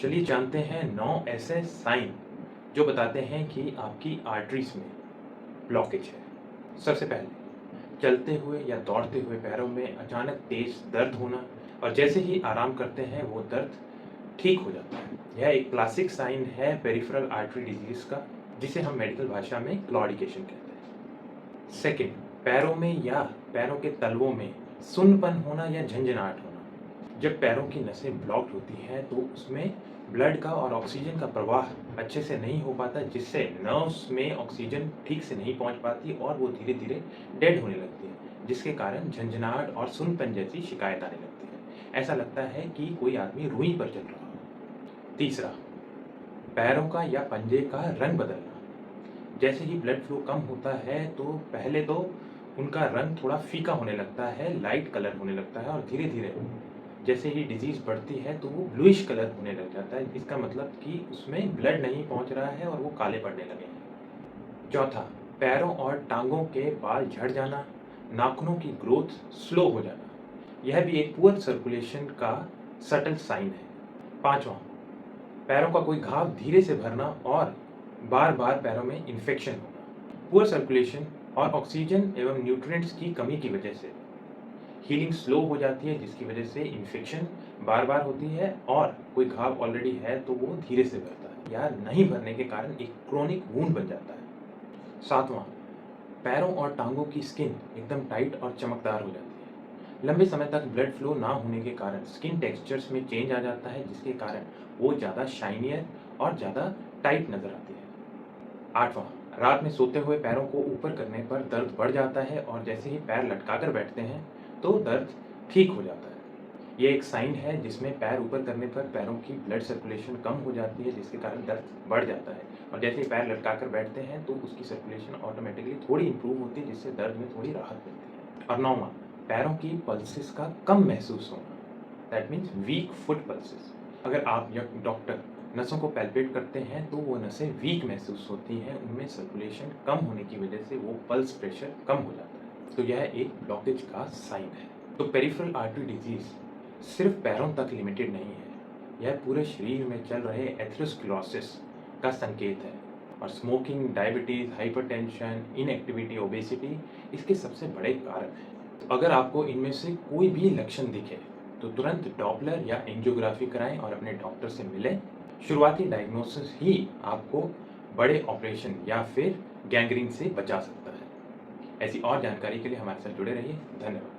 चलिए जानते हैं 9 ऐसे साइन जो बताते हैं कि आपकी आर्टरीज में ब्लॉकेज है। सबसे पहले, चलते हुए या दौड़ते हुए पैरों में अचानक तेज दर्द होना और जैसे ही आराम करते हैं वो दर्द ठीक हो जाता है। यह एक क्लासिक साइन है पेरिफेरल आर्टरी डिजीज का, जिसे हम मेडिकल भाषा में क्लॉडिकेशन कहते हैं। सेकेंड, पैरों में या पैरों के तलवों में सुन्नपन होना या झंझनाहट होना। जब पैरों की नसें ब्लॉक्ड होती हैं तो उसमें ब्लड का और ऑक्सीजन का प्रवाह अच्छे से नहीं हो पाता, जिससे नर्व्स में ऑक्सीजन ठीक से नहीं पहुंच पाती और वो धीरे धीरे डेड होने लगती है, जिसके कारण झंझनाहट और सुन्नपन जैसी शिकायत आने लगती है। ऐसा लगता है कि कोई आदमी रुई पर चल रहा हो। तीसरा, पैरों का या पंजे का रंग बदलना। जैसे ही ब्लड फ्लो कम होता है तो पहले तो उनका रंग थोड़ा फीका होने लगता है, लाइट कलर होने लगता है और धीरे धीरे जैसे ही डिजीज़ बढ़ती है तो वो ब्लूइश कलर होने लग जाता है। इसका मतलब कि उसमें ब्लड नहीं पहुंच रहा है और वो काले पड़ने लगे हैं। चौथा, पैरों और टांगों के बाल झड़ जाना, नाखूनों की ग्रोथ स्लो हो जाना। यह भी एक पुअर सर्कुलेशन का सटल साइन है। पांचवा, पैरों का कोई घाव धीरे से भरना और बार बार पैरों में इन्फेक्शन होना। पुअर सर्कुलेशन और ऑक्सीजन एवं न्यूट्रिएंट्स की कमी की वजह से हीलिंग स्लो हो जाती है, जिसकी वजह से इन्फेक्शन बार बार होती है और कोई घाव ऑलरेडी है तो वो धीरे से भरता है या नहीं भरने के कारण एक क्रोनिक वूंड बन जाता है। सातवां, पैरों और टांगों की स्किन एकदम टाइट और चमकदार हो जाती है। लंबे समय तक ब्लड फ्लो ना होने के कारण स्किन टेक्सचर्स में चेंज आ जाता है, जिसके कारण वो ज़्यादा शाइनियर और ज़्यादा टाइट नज़र आती है। आठवां, रात में सोते हुए पैरों को ऊपर करने पर दर्द बढ़ जाता है और जैसे ही पैर लटकाकर बैठते हैं तो दर्द ठीक हो जाता है। ये एक साइन है जिसमें पैर ऊपर करने पर पैरों की ब्लड सर्कुलेशन कम हो जाती है, जिसके कारण दर्द बढ़ जाता है और जैसे ही पैर लटकाकर बैठते हैं तो उसकी सर्कुलेशन ऑटोमेटिकली थोड़ी इंप्रूव होती है, जिससे दर्द में थोड़ी राहत मिलती है। और नौवां, पैरों की पल्सेस का कम महसूस होना, that means weak foot pulses. अगर आप या डॉक्टर नसों को पैल्पेट करते हैं तो वो नसें वीक महसूस होती हैं, उनमें सर्कुलेशन कम होने की वजह से वो पल्स प्रेशर कम हो जाता है, तो यह एक ब्लॉकेज का साइन है। तो पेरिफेरल आर्टरी डिजीज सिर्फ पैरों तक लिमिटेड नहीं है, यह पूरे शरीर में चल रहे एथेरोस्क्लेरोसिस का संकेत है और smoking, diabetes, hypertension, inactivity, obesity इसके सबसे बड़े कारक हैं। तो अगर आपको इनमें से कोई भी लक्षण दिखे तो तुरंत डॉपलर या एंजियोग्राफी कराएं और अपने डॉक्टर से मिलें। शुरुआती डायग्नोसिस ही आपको बड़े ऑपरेशन या फिर गैंग्रीन से बचा सकता है। ऐसी और जानकारी के लिए हमारे साथ जुड़े रहिए। धन्यवाद।